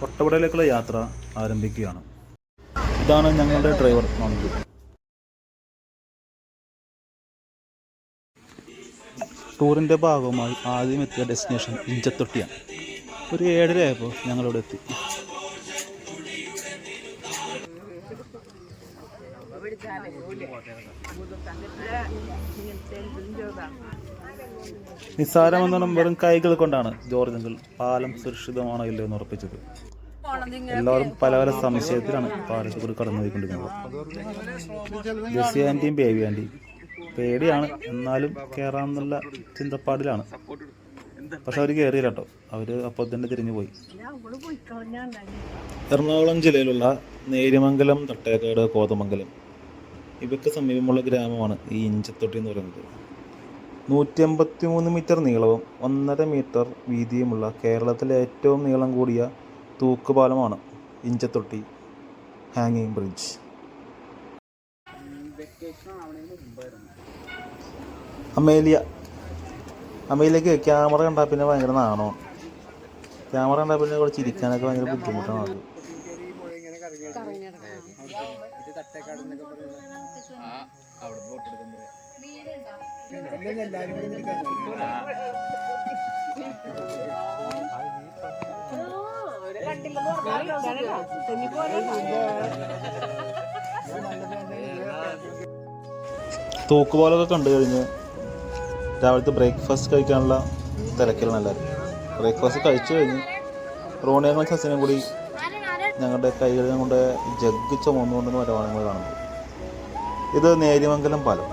കൊട്ടവടയിലേക്കുള്ള യാത്ര ആരംഭിക്കുകയാണ്. ഇതാണ് ഞങ്ങളുടെ ഡ്രൈവർ മന്തു. ടൂറിൻ്റെ ഭാഗമായി ആദ്യം എത്തിയ ഡെസ്റ്റിനേഷൻ ഇഞ്ചത്തൊട്ടിയാണ്. ഒരു 7:30 ആയപ്പോൾ ഞങ്ങളിവിടെ എത്തി. നിസ്സാരമെന്നോണം വെറും കൈകൾ കൊണ്ടാണ് ജോർജ് അങ്കിൾ പാലം സുരക്ഷിതമാണോ ഇല്ലയോ എന്ന് ഉറപ്പിച്ചത്. എല്ലാവരും പല പല സംശയത്തിലാണ് പാലത്തിൽ കൂടി കടന്നു പോയിക്കൊണ്ടിരിക്കുന്നത്. ജെസ്സി ആൻറ്റിയും ബേബി ആൻറ്റിയും പേടിയാണ്, എന്നാലും കയറാമെന്നുള്ള ചിന്തപ്പാടിലാണ്. പക്ഷെ അവർ കയറിയില്ല കേട്ടോ. അവർ അപ്പോൾ തന്നെ തിരിഞ്ഞു പോയി. എറണാകുളം ജില്ലയിലുള്ള നേര്യമംഗലം, തട്ടേക്കാട്, കോതമംഗലം ഇവയ്ക്ക് സമീപമുള്ള ഗ്രാമമാണ് ഈ ഇഞ്ചത്തൊട്ടി എന്ന് പറയുന്നത്. 153 മീറ്റർ നീളവും 1.5 മീറ്റർ വീതിയുമുള്ള കേരളത്തിലെ ഏറ്റവും നീളം കൂടിയ തൂക്കുപാലമാണ് ഇഞ്ചത്തൊട്ടി ഹാങ്ങിങ് ബ്രിഡ്ജ്. അമേലിയക്ക് ക്യാമറ കണ്ടാൽ പിന്നെ ഭയങ്കര നാണമാണ്. ക്യാമറ കണ്ടാൽ പിന്നെ കുറച്ച് ഇരിക്കാനൊക്കെ ഭയങ്കര ബുദ്ധിമുട്ടാണ് അത്. തൂക്കുപാലൊക്കെ കണ്ടു കഴിഞ്ഞ് രാവിലത്തെ ബ്രേക്ക്ഫാസ്റ്റ് കഴിക്കാനുള്ള തിരക്കിലാണ് എല്ലാവരും. ബ്രേക്ക്ഫാസ്റ്റ് കഴിച്ചു കഴിഞ്ഞ് റോണിയങ്ങളും സസിനും കൂടി ഞങ്ങളുടെ കൈകളിൽ കൊണ്ട് ജഗ് ചുമന്നുകൊണ്ടെന്ന് വരവാണ് നിങ്ങൾ കാണുന്നത്. ഇത് നേര്യമംഗലം പാലം.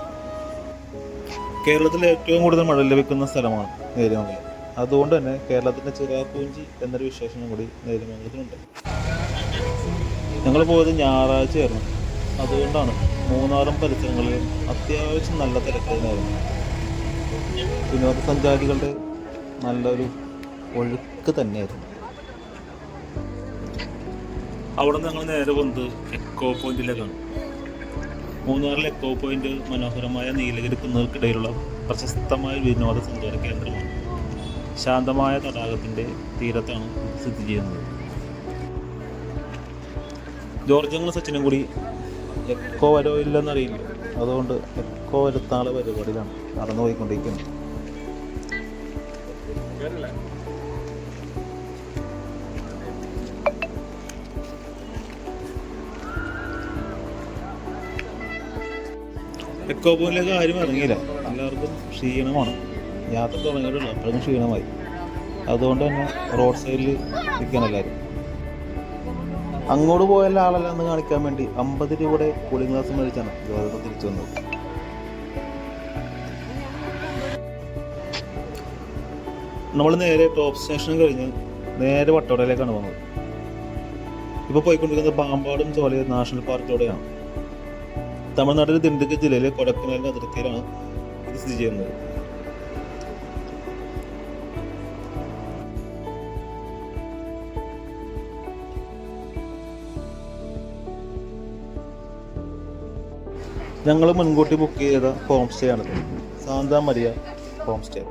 കേരളത്തിലെ ഏറ്റവും കൂടുതൽ മഴ ലഭിക്കുന്ന സ്ഥലമാണ് നേര്യമംഗലം. അതുകൊണ്ട് തന്നെ കേരളത്തിൻ്റെ ചിറാപ്പൂഞ്ചി എന്നൊരു വിശേഷണം കൂടി നേര്യമംഗലത്തിനുണ്ട്. ഞങ്ങൾ പോയത് ഞായറാഴ്ചയായിരുന്നു. അതുകൊണ്ടാണ് മൂന്നാറും പരിസരങ്ങളിലും അത്യാവശ്യം നല്ല തിരക്കായിരുന്നു. വിനോദസഞ്ചാരികളുടെ നല്ലൊരു ഒഴുക്ക് തന്നെയായിരുന്നു. അവിടെ നിന്ന് ഞങ്ങൾ നേരെ വന്നത് എക്കോ പോയിന്റിലേക്കാണ്. മൂന്നാറിലെ എക്കോ പോയിന്റ് മനോഹരമായ നീലഗിരി കുന്നുകൾക്കിടയിലുള്ള പ്രശസ്തമായ വിനോദസഞ്ചാര കേന്ദ്രമാണ്. ശാന്തമായ തടാകത്തിൻ്റെ തീരത്താണ് സ്ഥിതി ചെയ്യുന്നത്. ജോർജങ്ങളും സച്ചിനും കൂടി എക്കോ വരോ ഇല്ലെന്നറിയില്ല, അതുകൊണ്ട് എക്കോ വരുത്താനുള്ള പരിപാടിയിലാണ് നടന്നു പോയിക്കൊണ്ടിരിക്കുന്നത്. എക്കോ പോയിന്റിലേക്ക് ആരും ഇറങ്ങിയില്ല. എല്ലാവർക്കും ക്ഷീണമാണ്. യാത്ര തുടങ്ങിയിട്ടുള്ള അപ്പോഴും ക്ഷീണമായി. അതുകൊണ്ട് തന്നെ റോഡ് സൈഡിൽ നിൽക്കാൻ എല്ലാവരും. അങ്ങോട്ട് പോയ ആളല്ല എന്ന് കാണിക്കാൻ വേണ്ടി 50 രൂപയുടെ കൂളിംഗ് ഗ്ലാസ് മേടിച്ചാണ് ജോർജ് തിരിച്ചു വന്നത്. നമ്മൾ നേരെ ടോപ്പ് സ്റ്റേഷൻ കഴിഞ്ഞ് നേരെ വട്ടവടയിലേക്കാണ് വന്നത്. ഇപ്പോൾ പോയിക്കൊണ്ടിരിക്കുന്നത് പാമ്പാടും ചോല നാഷണൽ പാർക്കിലൂടെയാണ്. തമിഴ്നാട്ടിലെ ദിണ്ടുക്കൽ ജില്ലയിലെ കൊടക്കനാലിൻ്റെ അതിർത്തിയിലാണ് ഇത് സ്ഥിതി ചെയ്യുന്നത്. ഞങ്ങൾ മുൻകൂട്ടി ബുക്ക് ചെയ്ത ഹോം സ്റ്റേ ആണ് സാന്താ മരിയ ഹോം സ്റ്റേ.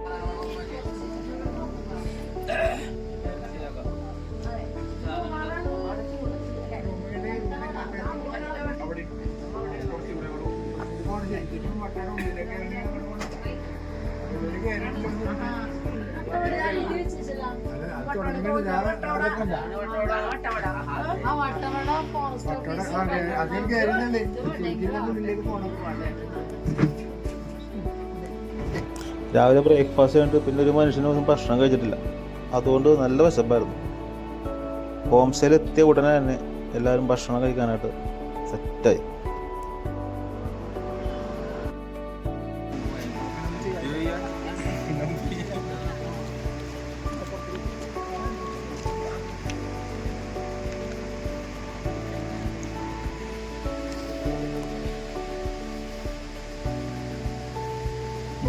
രാവിലെ ബ്രേക്ക്ഫാസ്റ്റ് കഴിഞ്ഞിട്ട് പിന്നെ ഒരു മനുഷ്യനൊന്നും ഭക്ഷണം കഴിച്ചിട്ടില്ല. അതുകൊണ്ട് നല്ല വിശപ്പായിരുന്നു. ഹോം സ്റ്റേയിൽ എത്തിയ ഉടനെ തന്നെ എല്ലാവരും ഭക്ഷണം കഴിക്കാനായിട്ട് സെറ്റായി.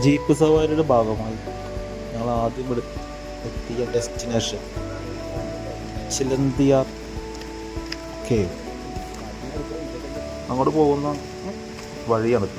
ജീപ്പ് സവാരിയുടെ ഭാഗമായി ഞങ്ങൾ ആദ്യം എത്തിയ ഡെസ്റ്റിനേഷൻ ചിലന്തിയാർ കേവ്. അങ്ങോട്ട് പോകുന്ന വഴിയാണ്.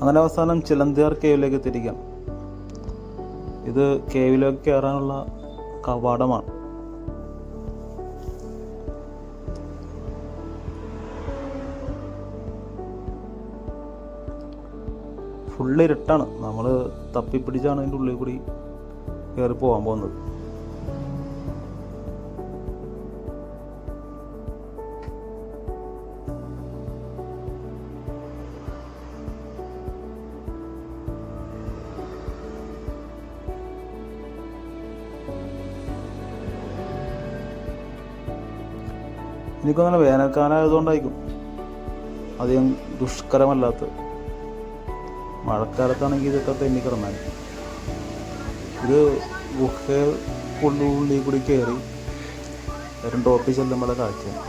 അങ്ങനെ അവസാനം ചിലന്തിയാർ കേവിലേക്ക് തിരിക്കാം. ഇത് കേവിലേക്ക് കയറാനുള്ള കവാടമാണ്. ഫുള്ള് ഇരുട്ടാണ്. നമ്മൾ തപ്പിപ്പിടിച്ചാണ് അതിൻ്റെ ഉള്ളിൽ കൂടി കയറി പോകാൻ പോകുന്നത്. എനിക്കൊന്നും വേനൽക്കാലമായതുകൊണ്ടായിരിക്കും അധികം ദുഷ്കരമല്ലാത്തത്. മഴക്കാലത്താണെങ്കിൽ ഇതൊക്കെ തെന്നിക്കിടന്നാൽ ഇത് ഗുഹയ്ക്കുള്ളിൽ കൂടി കയറി ഏറ്റവും ടോപ്പിൽ ചെല്ലുമ്പോഴെ കാഴ്ചയാണ്.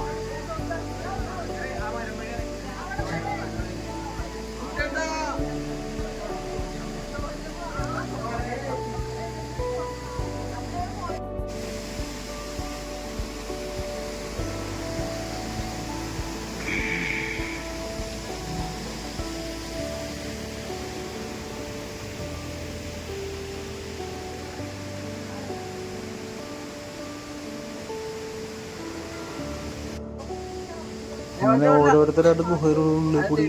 അങ്ങനെ ഓരോരുത്തരായിട്ട് ഗുഹയിലുള്ളിൽ കൂടി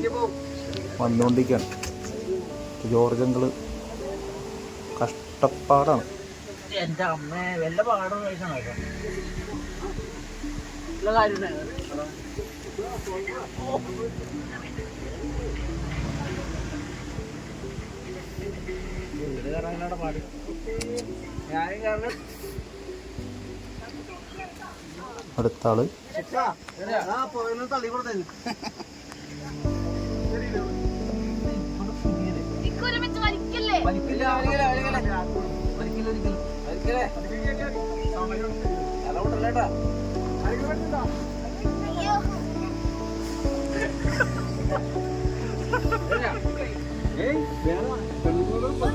വന്നുകൊണ്ടിരിക്കുകയാണ്. ജോർജങ്കിള് കഷ്ടപ്പാടാണ്. എൻ്റെ അമ്മ വല്ല പാടും കഴിക്കണം. പാട് ഞാൻ കാരണം അടുത്ത ആള് തള്ളി കൊടുത്തു.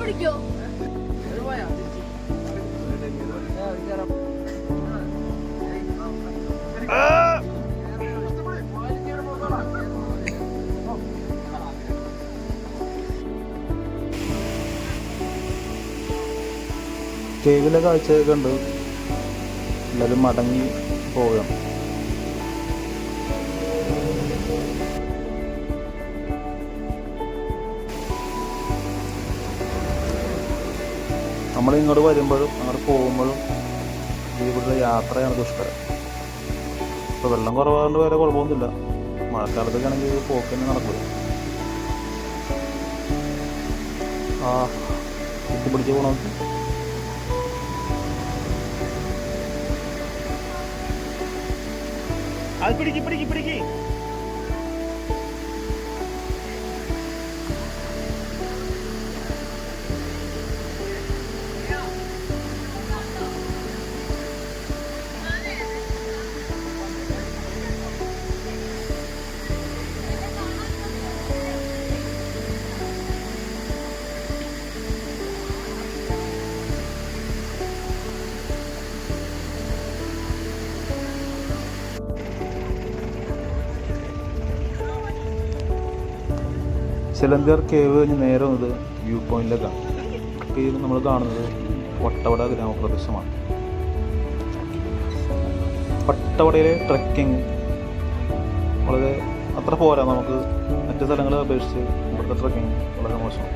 പിടിക്കോ കേവിലെ കാഴ്ചയൊക്കെ കണ്ട് എല്ലാവരും മടങ്ങി പോവുകയാണ്. നമ്മളിങ്ങോട്ട് വരുമ്പോഴും അങ്ങോട്ട് പോകുമ്പോഴും ഇവിടുത്തെ യാത്രയാണ് ദുഷ്കരം. ഇപ്പോൾ വെള്ളം കുറവായതുകൊണ്ട് വേറെ കുഴപ്പമൊന്നുമില്ല. മഴക്കാലത്തൊക്കെ ആണെങ്കിൽ പോക്ക് തന്നെ നടക്കില്ല. പിടിച്ച് പോകണം. അത് പിടിക്ക് ചിലന്തിയാർ കേവ് കഴിഞ്ഞ് നേരെ വന്നത് വ്യൂ പോയിന്റിലേക്കാണ്. ഇത് നമ്മൾ കാണുന്നത് വട്ടവട ഗ്രാമപ്രദേശമാണ്. വട്ടവടയിലെ ട്രെക്കിംഗ് വളരെ അത്ര പോരാ, നമുക്ക് മറ്റു സ്ഥലങ്ങളെ അപേക്ഷിച്ച് ഇവിടുത്തെ ട്രക്കിങ് വളരെ മോശം.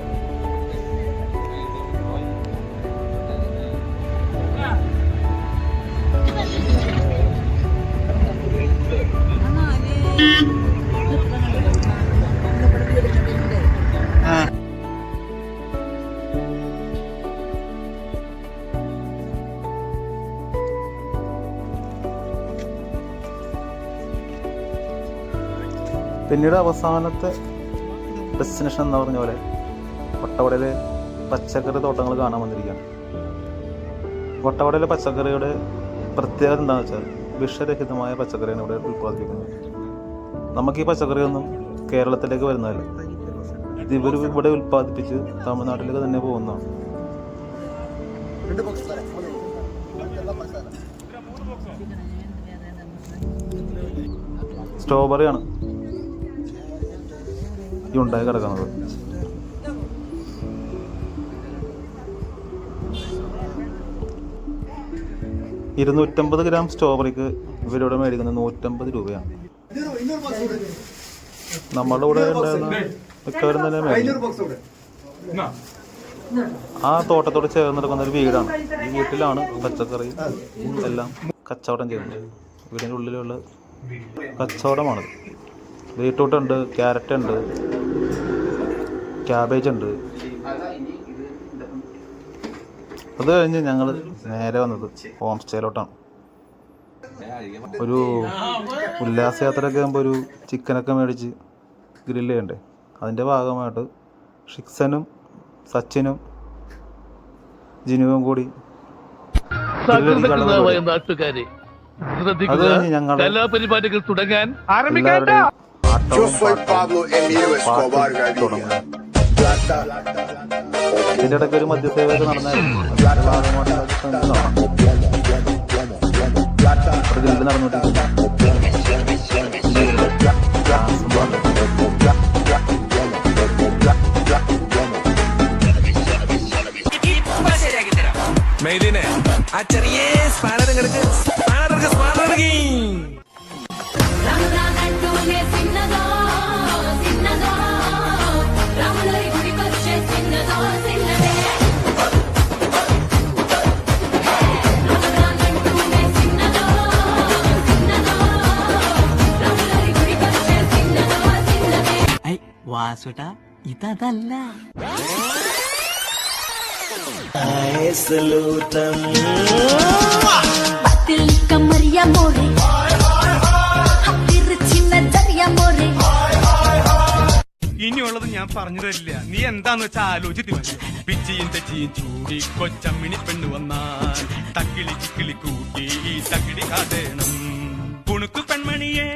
പിന്നീട് അവസാനത്തെ ഡെസ്റ്റിനേഷൻ എന്ന് പറഞ്ഞ പോലെ വട്ടവടയിലെ പച്ചക്കറി തോട്ടങ്ങൾ കാണാൻ വന്നിരിക്കുകയാണ്. വട്ടവടയിലെ പച്ചക്കറിയുടെ പ്രത്യേകത എന്താണെന്ന് വെച്ചാൽ വിഷരഹിതമായ പച്ചക്കറിയാണ് ഇവിടെ ഉൽപ്പാദിപ്പിക്കുന്നത്. നമുക്ക് ഈ പച്ചക്കറിയൊന്നും കേരളത്തിലേക്ക് വരുന്നതല്ല, ഇത് ഇവർ ഇവിടെ ഉൽപ്പാദിപ്പിച്ച് തമിഴ്നാട്ടിലേക്ക് തന്നെ പോകുന്നതാണ്. സ്ട്രോബെറിയാണ് ഈ ഉണ്ടായി കിടക്കുന്നത്. $250 ഗ്രാം സ്ട്രോബെറിക്ക് ഇവരിവിടെ മേടിക്കുന്നത് 150 രൂപയാണ്. നമ്മളുടെ കൂടെ ഉണ്ടായിരുന്ന മിക്കവരും തന്നെ മേടിക്കും. ആ തോട്ടത്തോട് ചേർന്ന് നടക്കുന്ന ഒരു വീടാണ്. ഈ വീട്ടിലാണ് പച്ചക്കറി എല്ലാം കച്ചവടം ചെയ്യുന്നത്. വീടിൻ്റെ ഉള്ളിലുള്ള കച്ചവടമാണത്. ബീട്രൂട്ടുണ്ട്, ക്യാരറ്റ് ഉണ്ട്, ക്യാബേജ് ഉണ്ട്. അത് കഴിഞ്ഞ് ഞങ്ങൾ നേരെ വന്നത് ഹോം സ്റ്റേയിലോട്ടാണ്. ഒരു ഉല്ലാസയാത്രയൊക്കെ ആകുമ്പോൾ ഒരു ചിക്കനൊക്കെ മേടിച്ച് ഗ്രില്ല് ചെയ്യണ്ടേ, അതിൻ്റെ ഭാഗമായിട്ട് ഷിക്സനും സച്ചിനും ജിനുവും കൂടി അത് കഴിഞ്ഞ് ഞങ്ങൾ കലാപരിപാടികൾ തുടങ്ങാൻ ഇതിൻ്റെ ഇടയ്ക്ക് ഒരു മദ്യസേവയൊക്കെ നടന്നായിരുന്നു. മെയ്ദിനെ ആ ചെറിയ സ്പാനറും കിടക്ക് വാസുട്ടാ ഇതല്ല ഇനിയുള്ളത് ഞാൻ പറഞ്ഞു തരില്ല, നീ എന്താന്ന് വെച്ചാൽ ആലോചിച്ച് മതി. പിച്ചിയും തെച്ചിയും ചൂടി കൊച്ചമ്മിണി പെണ്ണു വന്നാൽ തക്കിളി ചിക്കിളി കൂട്ടി തക്കിടി കാതേണം. കുണുക്കു പെൺമണിയെ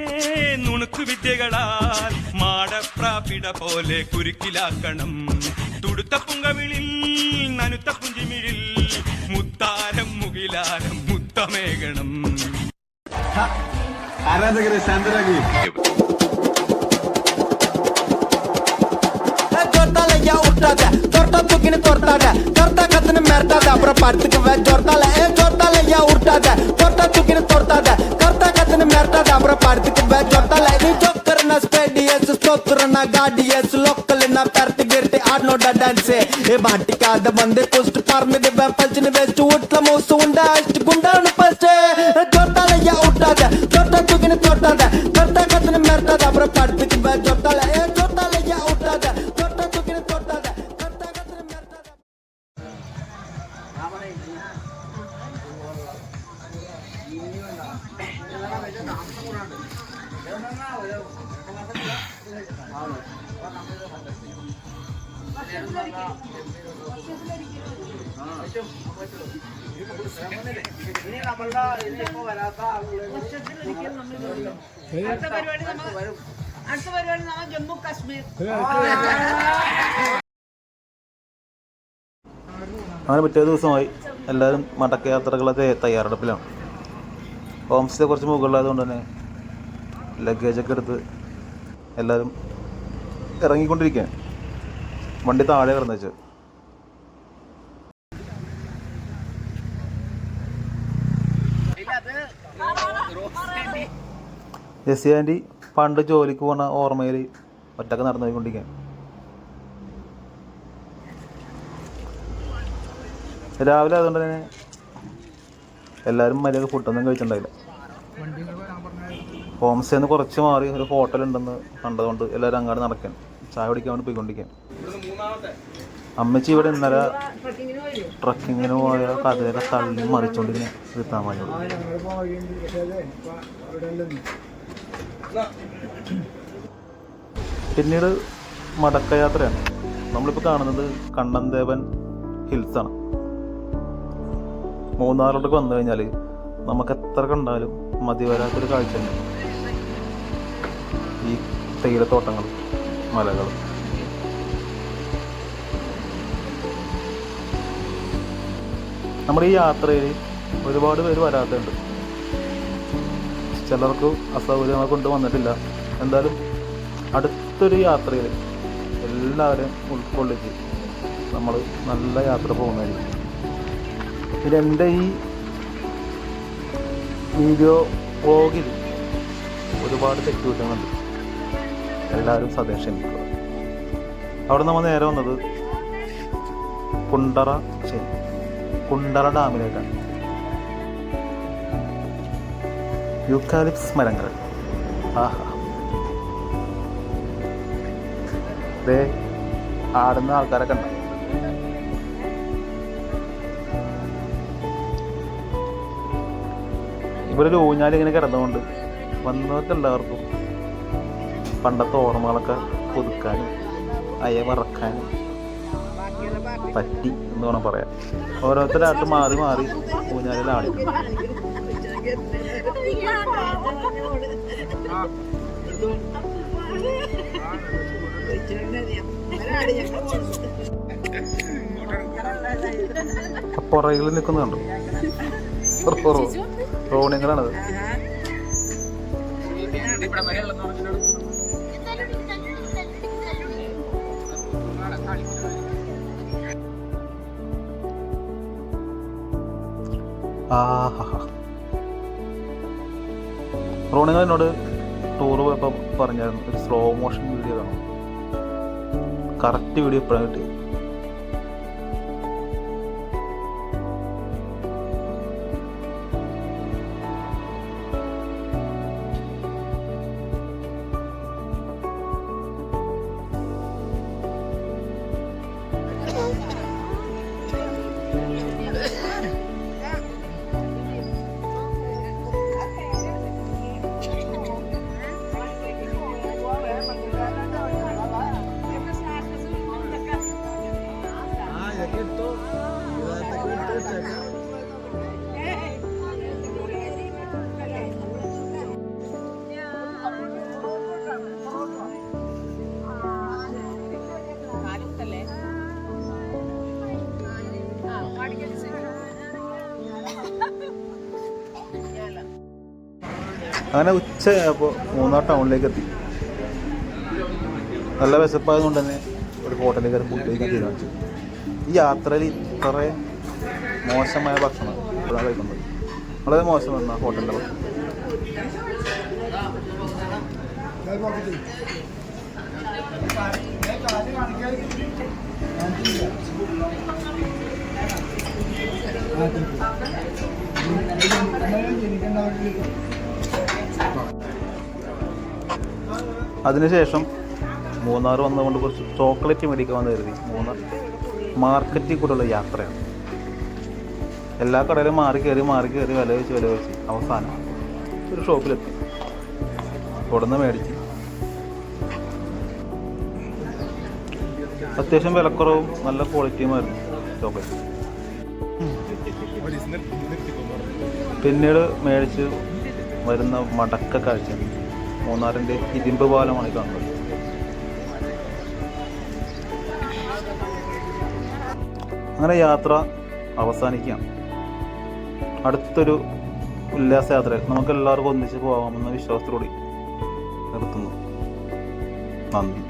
നുണുക്കു വിദ്യകളാൽ മാടപ്രാപിട പോലെ കുരുക്കിലാക്കണം. തുടുത്ത പുങ്കവിളിൽ നനുത്ത പുഞ്ചിമിഴിൽ മുത്താരം മുകിലാരം മുത്തമേകണം. ആരാധകരെ ശാന്തരാകി ಮಾಟಿಕಾದ ಬಂದೆ ಕುಸ್ಟ್ ಪಾರ್ಮಿದೆ ಪಂಚನೆ ಬೆಸ್ಟ್ ಉಟ್ಲ ಮೋಸು ಉಂಡ ಅಷ್ಟು ಗುಂಡಾನು ಪಸ್ಟೆ ಜೊತ್ತಾಲಯ್ಯ ಉಟ್ಟಾದ ಜೊತ್ತ ತುಗಿನ ತೊಟ್ಟಾದ ಕರ್ತ ಕತ್ತನ ಮೆರ್ತಾದ ಅಬ್ರ ಪಾಡ್ತಿಕ್ಕೆ ಜೊತ್ತಾಲ ಜೊತ್ತಾಲಯ್ಯ ಉಟ್ಟಾದ ಜೊತ್ತ ತುಗಿನ ತೊಟ್ಟಾದ ಕರ್ತ ಕತ್ತನ ಮೆರ್ತಾದ. അടുത്ത പരിപാടി നമ്മ ജമ്മു കാശ്മീർ. അങ്ങനെ പിറ്റേ ദിവസമായി എല്ലാവരും മടക്കയാത്രകളൊക്കെ തയ്യാറെടുപ്പിലാണ്. ഹോം സ്റ്റേ കുറച്ച് മുകളിലായതുകൊണ്ട് തന്നെ ലഗേജൊക്കെ എടുത്ത് എല്ലാവരും ഇറങ്ങിക്കൊണ്ടിരിക്കുകയാണ്. വണ്ടി താഴെ കിടന്നു വെച്ച് ജെസ്സി ആൻറ്റി പണ്ട് ജോലിക്ക് പോകുന്ന ഓർമ്മയിൽ ഒറ്റക്ക് നടന്നു പോയിക്കൊണ്ടിരിക്കുകയാണ്. രാവിലെ അതുകൊണ്ട് തന്നെ എല്ലാവരും മര്യാദ ഫുഡൊന്നും കഴിച്ചിട്ടുണ്ടായില്ല. ഹോം സ്റ്റേന്ന് കുറച്ച് മാറി ഒരു ഹോട്ടലുണ്ടെന്ന് കണ്ടതുകൊണ്ട് എല്ലാവരും അങ്ങോട്ട് നടക്കാൻ ചായ കുടിക്കാൻ വേണ്ടി പോയിക്കൊണ്ടിരിക്കുകയാണ്. അമ്മച്ചി ഇവിടെ ഇന്നലെ ട്രക്കിങ്ങിന് പോയ കഥയൊക്കെ തള്ളി മറിച്ചുകൊണ്ടിങ്ങനെ എത്താൻ മതി. പിന്നീട് മടക്കയാത്രയാണ്. നമ്മളിപ്പോൾ കാണുന്നത് കണ്ണൻദേവൻ ഹിൽസാണ്. മൂന്നാറിലോട്ട് വന്നു കഴിഞ്ഞാൽ നമുക്ക് എത്ര കണ്ടാലും മതി വരാത്തൊരു കാഴ്ച തന്നെ ഈ തേയിലത്തോട്ടങ്ങളും മലകളും. നമ്മുടെ ഈ യാത്രയിൽ ഒരുപാട് പേര് വരാത്തുണ്ട്. ചിലർക്ക് അസൗകര്യങ്ങൾ കൊണ്ട് വന്നിട്ടില്ല. എന്തായാലും അടുത്തൊരു യാത്രയിൽ എല്ലാവരെയും ഉൾക്കൊള്ളിച്ച് നമ്മൾ നല്ല യാത്ര പോകുന്നതായിരിക്കും. പിന്നെ എൻ്റെ ഈ വീഡിയോ വ്ളോഗിൽ ഒരുപാട് തെറ്റുകുറ്റങ്ങളുണ്ട്. എല്ലാവരും സദയം ക്ഷമിക്കുക. അവിടെ നമ്മൾ നേരെ വന്നത് കുണ്ടറ ഡാമിലേക്കാണ്. യൂക്കാലിപ്സ് മരങ്ങൾ. ആഹാ, ദേ ആടുന്ന ആൾക്കാരൊക്കെ ഉണ്ട്. ഇവിടെ ഒരു ഊഞ്ഞാലിങ്ങനെ കിടന്നുകൊണ്ട് വന്നവർക്ക് എല്ലാവർക്കും പണ്ടത്തെ ഓർമ്മകളൊക്കെ പുതുക്കാനും അയവറക്കാനും പറ്റി എന്ന് വേണം പറയാം. ഓരോരുത്തരായിട്ട് മാറി മാറി ഊഞ്ഞാലിൽ ആടി. പുറകിൽ നിൽക്കുന്നുണ്ടോ? റോണിങ്ങളാണത്. റോണിങ്ങൾ എന്നോട് ടൂർ പോയപ്പോൾ പറഞ്ഞായിരുന്നു ഒരു സ്ലോ മോഷൻ വീഡിയോ കാണും. കറക്റ്റ് വീഡിയോ എപ്പോഴാണ് കിട്ടിയത്. അങ്ങനെ ഉച്ചയായപ്പോൾ മൂന്നാർ ടൗണിലേക്ക് എത്തി. നല്ല വിശപ്പായതുകൊണ്ട് തന്നെ ഒരു ഹോട്ടലിൽ കയറി ഫുഡ് കഴിക്കാൻ തീരുമാനിച്ചു. ഈ യാത്രയിൽ ഇത്ര മോശമായ ഭക്ഷണം ഇപ്പോഴാണ് കഴിക്കുന്നത്. വളരെ മോശമാണ് ഹോട്ടലിൻ്റെ ഭക്ഷണം. അതിനുശേഷം മൂന്നാർ വന്നുകൊണ്ട് കുറച്ച് ചോക്ലേറ്റ് മേടിക്കാൻ വന്ന് കരുതി. മൂന്നാർ മാർക്കറ്റിൽ കൂടെയുള്ള യാത്രയാണ്. എല്ലാ കടയിലും മാറി കയറി വില വെച്ച് അവസാനം ഒരു ഷോപ്പിലെത്തി. അവിടെ നിന്ന് മേടിച്ച് അത്യാവശ്യം വിലക്കുറവും നല്ല ക്വാളിറ്റിയുമായിരുന്നു ചോക്ലേറ്റ്. പിന്നീട് മേടിച്ച് വരുന്ന മടക്ക കാഴ്ച മൂന്നാറിൻ്റെ ഇരുമ്പ് പാലമാണ് കാണുന്നത്. അങ്ങനെ യാത്ര അവസാനിക്കുകയാണ്. അടുത്തൊരു ഉല്ലാസയാത്ര നമുക്കെല്ലാവർക്കും ഒന്നിച്ച് പോകാമെന്ന വിശ്വാസത്തോടെ നിർത്തുന്നു. നന്ദി.